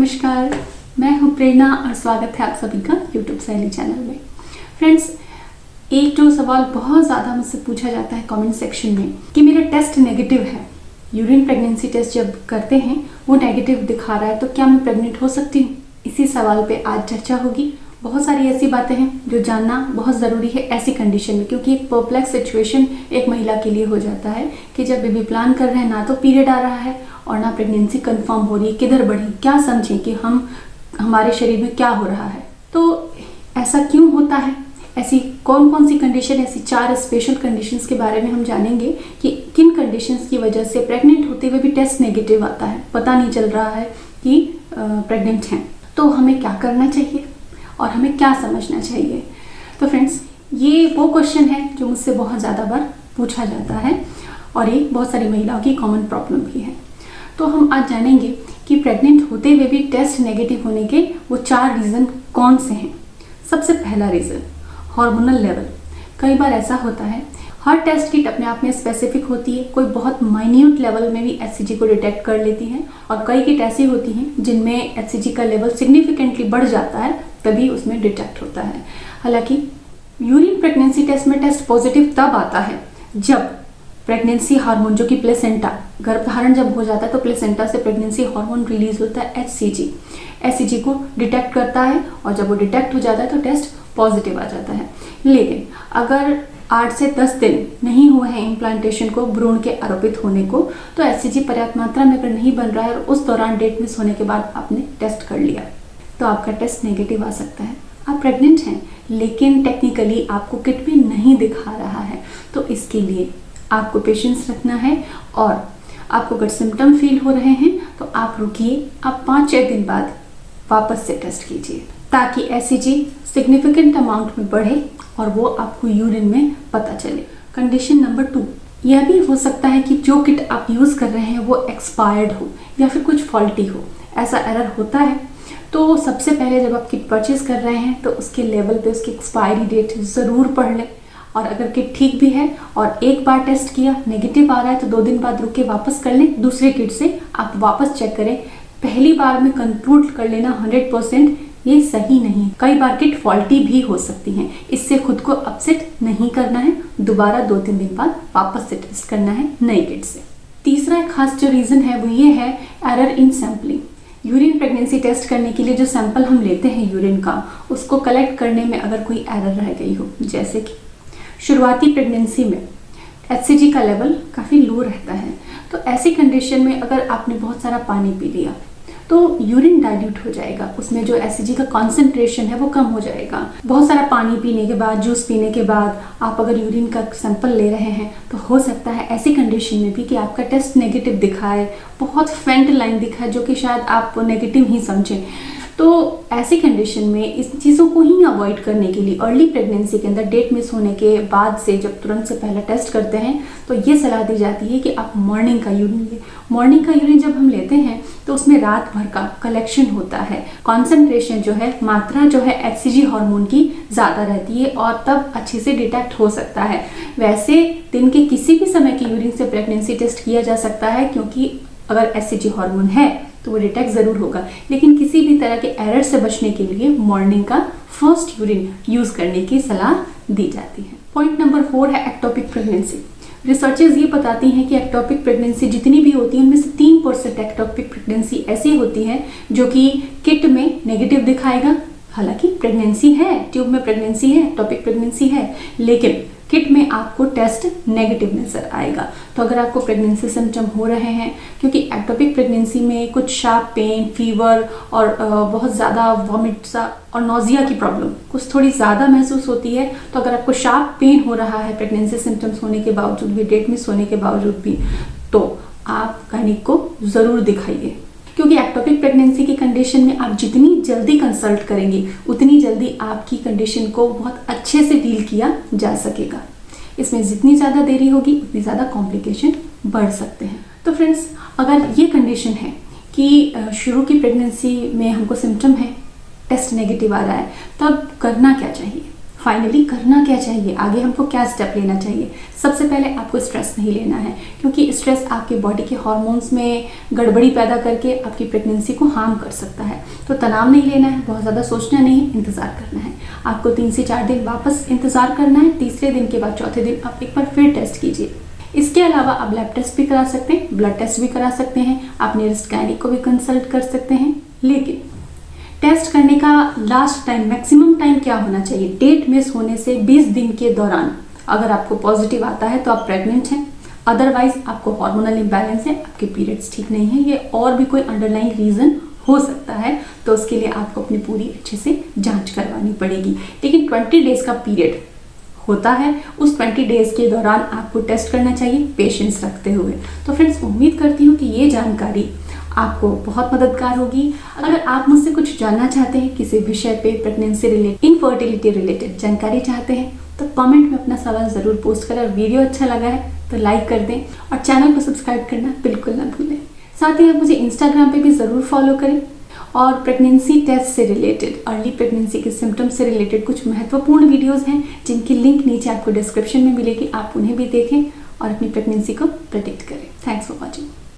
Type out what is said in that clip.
नमस्कार, मैं हूँ प्रेरणा और स्वागत है आप सभी का यूट्यूब सहेली चैनल में। फ्रेंड्स, एक जो सवाल बहुत ज़्यादा मुझसे पूछा जाता है कमेंट सेक्शन में कि मेरा टेस्ट नेगेटिव है, यूरिन प्रेगनेंसी टेस्ट जब करते हैं वो नेगेटिव दिखा रहा है, तो क्या मैं प्रेग्नेंट हो सकती हूँ? इसी सवाल पे आज चर्चा होगी। बहुत सारी ऐसी बातें हैं जो जानना बहुत ज़रूरी है ऐसी कंडीशन में, क्योंकि एक परप्लेक्स सिचुएशन एक महिला के लिए हो जाता है कि जब बेबी प्लान कर रहे हैं, ना तो पीरियड आ रहा है और ना प्रेगनेंसी कंफर्म हो रही है, किधर बढ़े, क्या समझें कि हमारे शरीर में क्या हो रहा है। तो ऐसा क्यों होता है, ऐसी कौन कौन सी कंडीशन, ऐसी 4 स्पेशल कंडीशंस के बारे में हम जानेंगे कि किन कंडीशंस की वजह से प्रेग्नेंट होते हुए भी टेस्ट नेगेटिव आता है, पता नहीं चल रहा है कि प्रेग्नेंट हैं। तो हमें क्या करना चाहिए और हमें क्या समझना चाहिए। तो फ्रेंड्स, ये वो क्वेश्चन है जो मुझसे बहुत ज़्यादा बार पूछा जाता है और ये बहुत सारी महिलाओं की कॉमन प्रॉब्लम भी है। तो हम आज जानेंगे कि प्रेग्नेंट होते हुए भी टेस्ट नेगेटिव होने के वो 4 रीज़न कौन से हैं। सबसे पहला रीज़न, हार्मोनल लेवल। कई बार ऐसा होता है, हर टेस्ट किट अपने आप में स्पेसिफिक होती है, कोई बहुत माइन्यूट लेवल में भी HCG को डिटेक्ट कर लेती है और कई किट ऐसी होती हैं जिनमें HCG का लेवल सिग्निफिकेंटली बढ़ जाता है, तभी उसमें डिटेक्ट होता है। हालांकि यूरिन प्रेगनेंसी टेस्ट में टेस्ट पॉजिटिव तब आता है जब प्रेगनेंसी हार्मोन, जो कि प्लेसेंटा, गर्भधारण जब हो जाता है तो प्लेसेंटा से प्रेगनेंसी हार्मोन रिलीज होता है HCG को डिटेक्ट करता है और जब वो डिटेक्ट हो जाता है तो टेस्ट पॉजिटिव आ जाता है। लेकिन अगर 8 से 10 दिन नहीं हुए हैं इम्प्लांटेशन को, भ्रूण के आरोपित होने को, तो HCG पर्याप्त मात्रा में अगर नहीं बन रहा है और उस दौरान डेट मिस होने के बाद आपने टेस्ट कर लिया तो आपका टेस्ट नेगेटिव आ सकता है। आप प्रेग्नेंट हैं लेकिन टेक्निकली आपको किट में नहीं दिखा रहा है, तो इसके लिए आपको पेशेंस रखना है और आपको अगर सिम्टम फील हो रहे हैं तो आप रुकिए, आप 5-6 दिन बाद वापस से टेस्ट कीजिए ताकि HCG सिग्निफिकेंट अमाउंट में बढ़े और वो आपको यूरिन में पता चले। कंडीशन नंबर 2, यह भी हो सकता है कि जो किट आप यूज़ कर रहे हैं वो एक्सपायर्ड हो या फिर कुछ फॉल्टी हो। ऐसा एरर होता है, तो सबसे पहले जब आप किट परचेज कर रहे हैं तो उसके लेवल पे उसकी एक्सपायरी डेट ज़रूर पढ़ लें और अगर किट ठीक भी है और एक बार टेस्ट किया नेगेटिव आ रहा है तो 2 दिन बाद रुक के वापस कर लें, दूसरे किट से आप वापस चेक करें। पहली बार में कंक्लूड कर लेना 100% ये सही नहीं। कई बार किट फॉल्टी भी हो सकती हैं, इससे खुद को अपसेट नहीं करना है, दोबारा 2-3 दिन बाद वापस से टेस्ट करना है नई किट से। तीसरा एक खास जो रीज़न है वो ये है error in sampling. Urine pregnancy test करने के लिए जो सैंपल हम लेते हैं यूरिन का, उसको कलेक्ट करने में अगर कोई एरर रह गई हो, जैसे कि शुरुआती प्रेगनेंसी में HCG का लेवल काफ़ी लो रहता है, तो ऐसी कंडीशन में अगर आपने बहुत सारा पानी पी लिया तो यूरिन डाइल्यूट हो जाएगा, उसमें जो HCG का कॉन्सेंट्रेशन है वो कम हो जाएगा। बहुत सारा पानी पीने के बाद, जूस पीने के बाद आप अगर यूरिन का सैंपल ले रहे हैं तो हो सकता है ऐसी कंडीशन में भी कि आपका टेस्ट नेगेटिव दिखाए, बहुत फेंट लाइन दिखाए, जो कि शायद आप नेगेटिव ही समझें। तो ऐसी कंडीशन में इस चीज़ों को ही अवॉइड करने के लिए अर्ली प्रेगनेंसी के अंदर डेट मिस होने के बाद से जब तुरंत से पहला टेस्ट करते हैं तो ये सलाह दी जाती है कि आप मॉर्निंग का यूरिन लें। मॉर्निंग का यूरिन जब हम लेते हैं तो उसमें रात भर का कलेक्शन होता है, कॉन्सेंट्रेशन जो है, मात्रा जो है HCG हार्मोन की ज़्यादा रहती है और तब अच्छे से डिटेक्ट हो सकता है। वैसे दिन के किसी भी समय के यूरिन से प्रेगनेंसी टेस्ट किया जा सकता है, क्योंकि अगर HCG हार्मोन है तो वो डिटेक्ट ज़रूर होगा, लेकिन किसी भी तरह के एरर से बचने के लिए मॉर्निंग का फर्स्ट यूरिन यूज़ करने की सलाह दी जाती है। पॉइंट नंबर 4 है एक्टोपिक प्रेगनेंसी। रिसर्चेज ये बताती हैं कि एक्टोपिक प्रेगनेंसी जितनी भी होती है उनमें से 3% एक्टोपिक प्रेगनेंसी ऐसी होती है जो कि किट में नेगेटिव दिखाएगा। हालांकि प्रेगनेंसी है, ट्यूब में प्रेगनेंसी है, एक्टोपिक प्रेगनेंसी है, लेकिन किट में आपको टेस्ट नेगेटिव नजर आएगा। तो अगर आपको प्रेगनेंसी सिम्टम हो रहे हैं, क्योंकि एक्टोपिक प्रेगनेंसी में कुछ शार्प पेन, फीवर और बहुत ज़्यादा वॉमिट सा और नोजिया की प्रॉब्लम कुछ थोड़ी ज़्यादा महसूस होती है, तो अगर आपको शार्प पेन हो रहा है प्रेगनेंसी सिम्टम्स होने के बावजूद भी, डेट मिस होने के बावजूद भी, तो आप गायनिक को ज़रूर दिखाइए, क्योंकि एक्टोपिक प्रेगनेंसी की कंडीशन में आप जितनी जल्दी कंसल्ट करेंगे उतनी जल्दी आपकी कंडीशन को बहुत अच्छे से डील किया जा सकेगा। इसमें जितनी ज़्यादा देरी होगी उतनी ज़्यादा कॉम्प्लिकेशन बढ़ सकते हैं। तो फ्रेंड्स, अगर ये कंडीशन है कि शुरू की प्रेगनेंसी में हमको सिम्टम है, टेस्ट नेगेटिव आ रहा है, तब करना क्या चाहिए? फाइनली करना क्या चाहिए, आगे हमको क्या स्टेप लेना चाहिए। सबसे पहले आपको स्ट्रेस नहीं लेना है, क्योंकि स्ट्रेस आपके बॉडी के हार्मोन्स में गड़बड़ी पैदा करके आपकी प्रेगनेंसी को हार्म कर सकता है। तो तनाव नहीं लेना है, बहुत ज़्यादा सोचना नहीं है, इंतज़ार करना है। आपको 3 से 4 दिन वापस इंतज़ार करना है। तीसरे दिन के बाद चौथे दिन आप एक बार फिर टेस्ट कीजिए। इसके अलावा आप लैब टेस्ट भी करा सकते हैं, ब्लड टेस्ट भी करा सकते हैं, आप नियरेस्ट गायनिक को भी कंसल्ट कर सकते हैं। लेकिन टेस्ट करने का लास्ट टाइम, मैक्सिमम टाइम क्या होना चाहिए? डेट मिस होने से 20 दिन के दौरान अगर आपको पॉजिटिव आता है तो आप प्रेग्नेंट हैं, अदरवाइज आपको हार्मोनल इम्बैलेंस है, आपके पीरियड्स ठीक नहीं है, ये और भी कोई अंडरलाइंग रीज़न हो सकता है, तो उसके लिए आपको अपनी पूरी अच्छे से जांच करवानी पड़ेगी। लेकिन 20 डेज का पीरियड होता है, उस 20 डेज के दौरान आपको टेस्ट करना चाहिए पेशेंस रखते हुए। तो फ्रेंड्स, उम्मीद करती हूँ कि ये जानकारी आपको बहुत मददगार होगी। अगर आप मुझसे कुछ जानना चाहते हैं किसी विषय पे, प्रेगनेंसी रिलेटेड, इनफर्टिलिटी रिलेटेड जानकारी चाहते हैं, तो कमेंट में अपना सवाल ज़रूर पोस्ट करें। और वीडियो अच्छा लगा है तो लाइक कर दें और चैनल को सब्सक्राइब करना बिल्कुल ना भूलें। साथ ही आप मुझे इंस्टाग्राम पे भी ज़रूर फॉलो करें और प्रेगनेंसी टेस्ट से रिलेटेड, अर्ली प्रेगनेंसी के सिम्टम्स से रिलेटेड कुछ महत्वपूर्ण वीडियोस हैं जिनकी लिंक नीचे आपको डिस्क्रिप्शन में मिलेगी, आप उन्हें भी देखें और अपनी प्रेगनेंसी को प्रेडिक्ट करें। Thanks for watching.